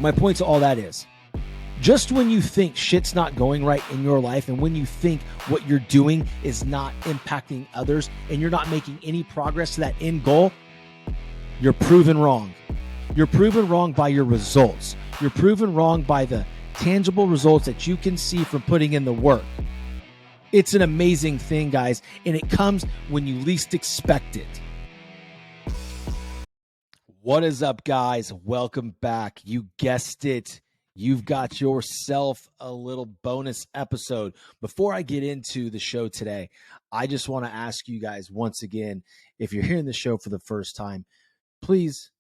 My point to all that is, just when you think shit's not going right in your life and when you think what you're doing is not impacting others and you're not making any progress to that end goal, you're proven wrong. You're proven wrong by your results. You're proven wrong by the tangible results that you can see from putting in the work. It's an amazing thing, guys, and it comes when you least expect it. What is up, guys? Welcome back. You guessed it. You've got yourself a little bonus episode. Before I get into the show today, I just want to ask you guys once again, if you're hearing the show for the first time, please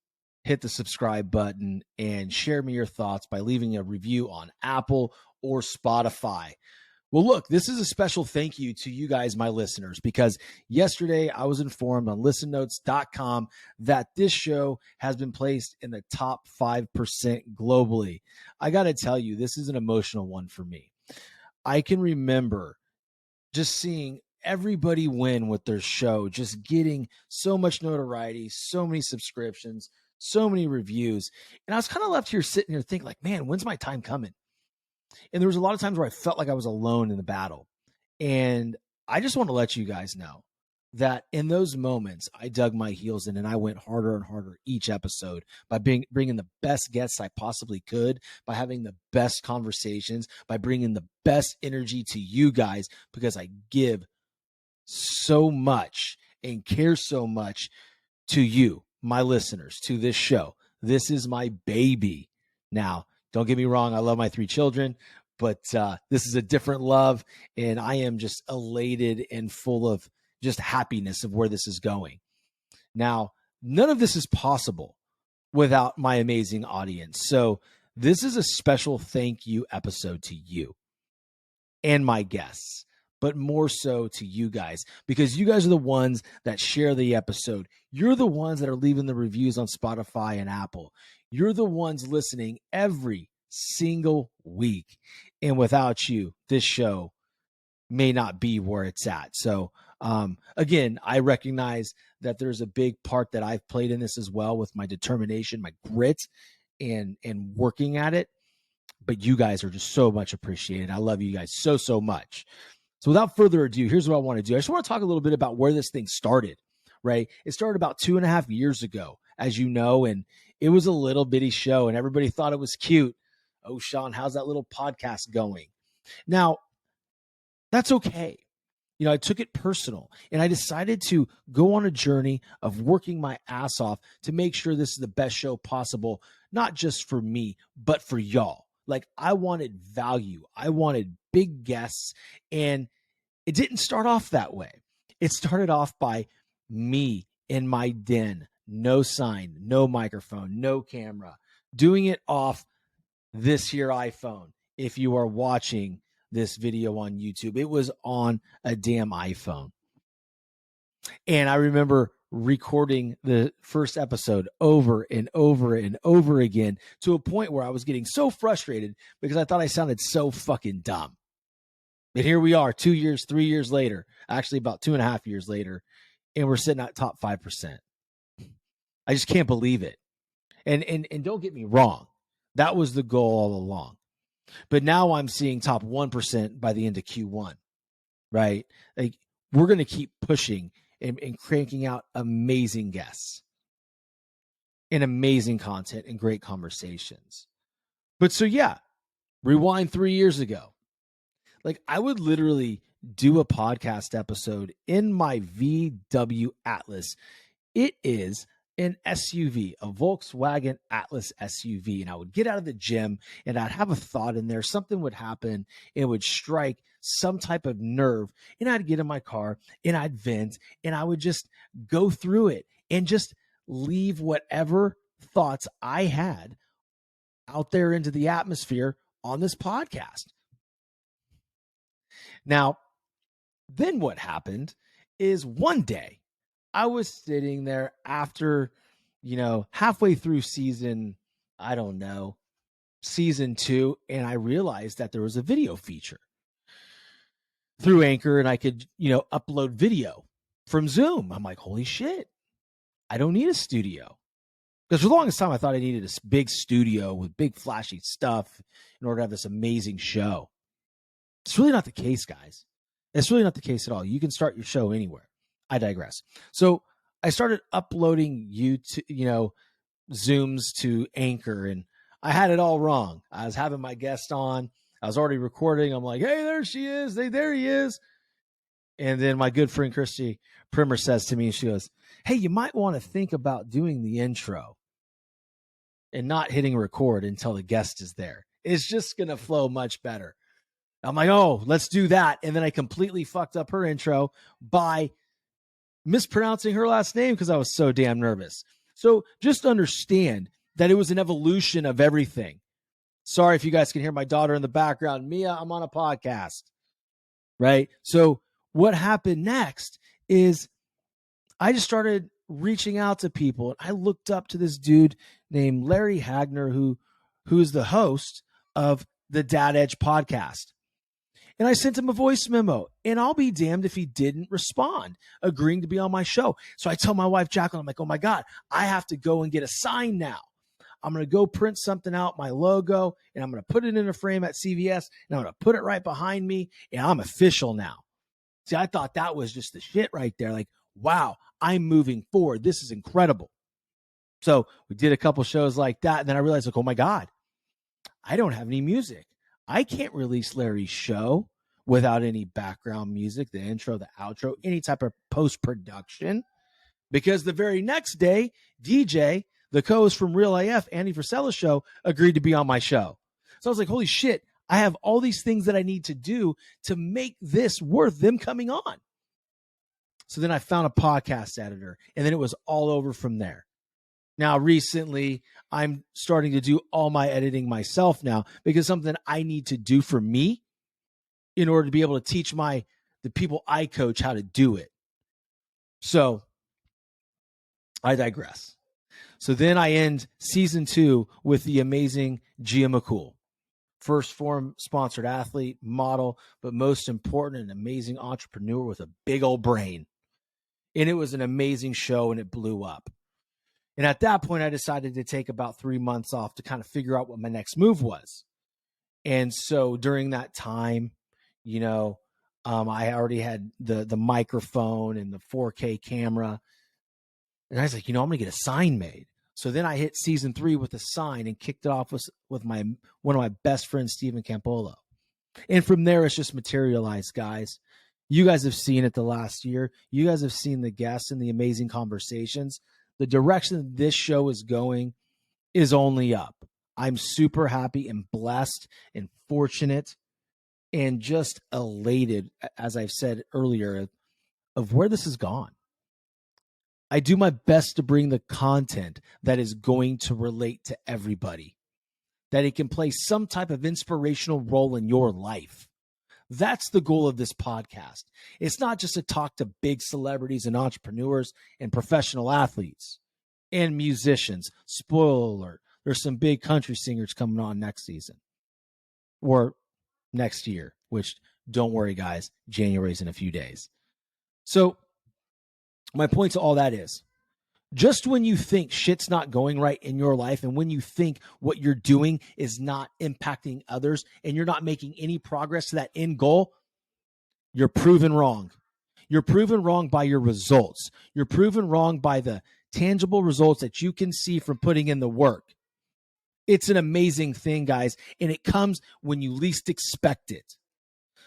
hit the subscribe button and share me your thoughts by leaving a review on Apple or Spotify. Well, look, this is a special thank you to you guys, my listeners, because yesterday I was informed on listennotes.com that this show has been placed in the top 5% globally. I got to tell you, this is an emotional one for me. I can remember just seeing everybody win with their show, just getting so much notoriety, so many subscriptions, so many reviews. And I was kind of left here sitting here thinking like, man, when's my time coming? And there was a lot of times where I felt like I was alone in the battle. And I just want to let you guys know that in those moments, I dug my heels in and I went harder and harder each episode by bringing the best guests I possibly could, by having the best conversations, by bringing the best energy to you guys, because I give so much and care so much to you, my listeners, to this show. This is my baby. Now, don't get me wrong, I love my 3 children, but this is a different love, and I am just elated and full of just happiness of where this is going. Now, none of this is possible without my amazing audience. So this is a special thank you episode to you and my guests, but more so to you guys, because you guys are the ones that share the episode. You're the ones that are leaving the reviews on Spotify and Apple. You're the ones listening every single week. And without you, this show may not be where it's at. So, again, I recognize that there's a big part that I've played in this as well with my determination, my grit, and working at it. But you guys are just so much appreciated. I love you guys so, so much. So without further ado, here's what I want to do. I just want to talk a little bit about where this thing started, right? It started about 2.5 years ago, as you know, and it was a little bitty show and everybody thought it was cute. Oh, Shawn, how's that little podcast going? Now, that's okay. You know, I took it personal and I decided to go on a journey of working my ass off to make sure this is the best show possible, not just for me, but for y'all. Like, I wanted value. I wanted big guests, and it didn't start off that way. It started off by me in my den, no sign, no microphone, no camera, doing it off this here iPhone. If you are watching this video on YouTube, it was on a damn iPhone. And I remember recording the first episode over and over and over again to a point where I was getting so frustrated because I thought I sounded so fucking dumb. But here we are 2 years, 3 years later, actually about 2.5 years later, and we're sitting at top 5%. I just can't believe it. And don't get me wrong, that was the goal all along. But now I'm seeing top 1% by the end of Q1, right? Like, we're going to keep pushing and cranking out amazing guests and amazing content and great conversations. But so, yeah, rewind 3 years ago. Like, I would literally do a podcast episode in my VW Atlas. It is an SUV, a Volkswagen Atlas SUV. And I would get out of the gym and I'd have a thought in there. Something would happen. It would strike some type of nerve. And I'd get in my car and I'd vent and I would just go through it and just leave whatever thoughts I had out there into the atmosphere on this podcast. Now, then what happened is one day I was sitting there after, halfway through season 2, and I realized that there was a video feature through Anchor and I could, upload video from Zoom. I'm like, holy shit, I don't need a studio. Because for the longest time, I thought I needed a big studio with big flashy stuff in order to have this amazing show. It's really not the case, guys. It's really not the case at all. You can start your show anywhere. I digress. So I started uploading Zooms to Anchor, and I had it all wrong. I was having my guest on. I was already recording. I'm like, hey, there she is. There he is. And then my good friend Christy Primer says to me, she goes, hey, you might want to think about doing the intro and not hitting record until the guest is there. It's just going to flow much better. I'm like, oh, let's do that. And then I completely fucked up her intro by mispronouncing her last name because I was so damn nervous. So just understand that it was an evolution of everything. Sorry if you guys can hear my daughter in the background. Mia, I'm on a podcast, right? So what happened next is I just started reaching out to people. I looked up to this dude named Larry Hagner, who's the host of the Dad Edge podcast. And I sent him a voice memo, and I'll be damned if he didn't respond, agreeing to be on my show. So I tell my wife, Jacqueline, I'm like, oh my God, I have to go and get a sign now. I'm going to go print something out, my logo, and I'm going to put it in a frame at CVS, and I'm going to put it right behind me, and I'm official now. See, I thought that was just the shit right there. Like, wow, I'm moving forward. This is incredible. So we did a couple shows like that, and then I realized, like, oh my God, I don't have any music. I can't release Larry's show without any background music, the intro, the outro, any type of post-production. Because the very next day, DJ, the co-host from Real AF, Andy Frisella's show, agreed to be on my show. So I was like, holy shit, I have all these things that I need to do to make this worth them coming on. So then I found a podcast editor, and then it was all over from there. Now, recently, I'm starting to do all my editing myself now because something I need to do for me in order to be able to teach the people I coach how to do it. So I digress. So then I end season 2 with the amazing Gia McCool, first form sponsored athlete, model, but most important, an amazing entrepreneur with a big old brain. And it was an amazing show, and it blew up. And at that point, I decided to take about 3 months off to kind of figure out what my next move was. And so during that time, I already had the microphone and the 4K camera. And I was like, I'm going to get a sign made. So then I hit season 3 with a sign and kicked it off with one of my best friends, Stephen Campolo. And from there, it's just materialized, guys. You guys have seen it the last year. You guys have seen the guests and the amazing conversations. The direction this show is going is only up. I'm super happy and blessed and fortunate and just elated, as I've said earlier, of where this has gone. I do my best to bring the content that is going to relate to everybody, that it can play some type of inspirational role in your life. That's the goal of this podcast. It's not just to talk to big celebrities and entrepreneurs and professional athletes and musicians. Spoiler alert, there's some big country singers coming on next season or next year, which don't worry, guys, January's in a few days. So my point to all that is, just when you think shit's not going right in your life and when you think what you're doing is not impacting others and you're not making any progress to that end goal, you're proven wrong. You're proven wrong by your results. You're proven wrong by the tangible results that you can see from putting in the work. It's an amazing thing, guys, and it comes when you least expect it.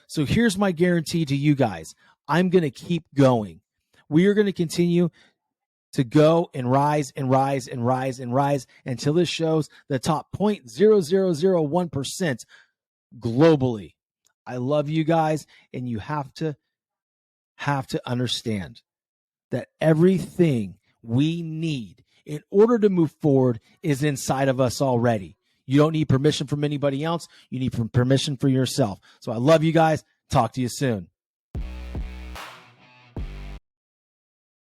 So here's my guarantee to you guys. I'm going to keep going. We are going to continue to go and rise and rise and rise and rise until this shows the top 0.0001% globally. I love you guys, and you have to understand that everything we need in order to move forward is inside of us already. You don't need permission from anybody else. You need permission for yourself. So I love you guys. Talk to you soon.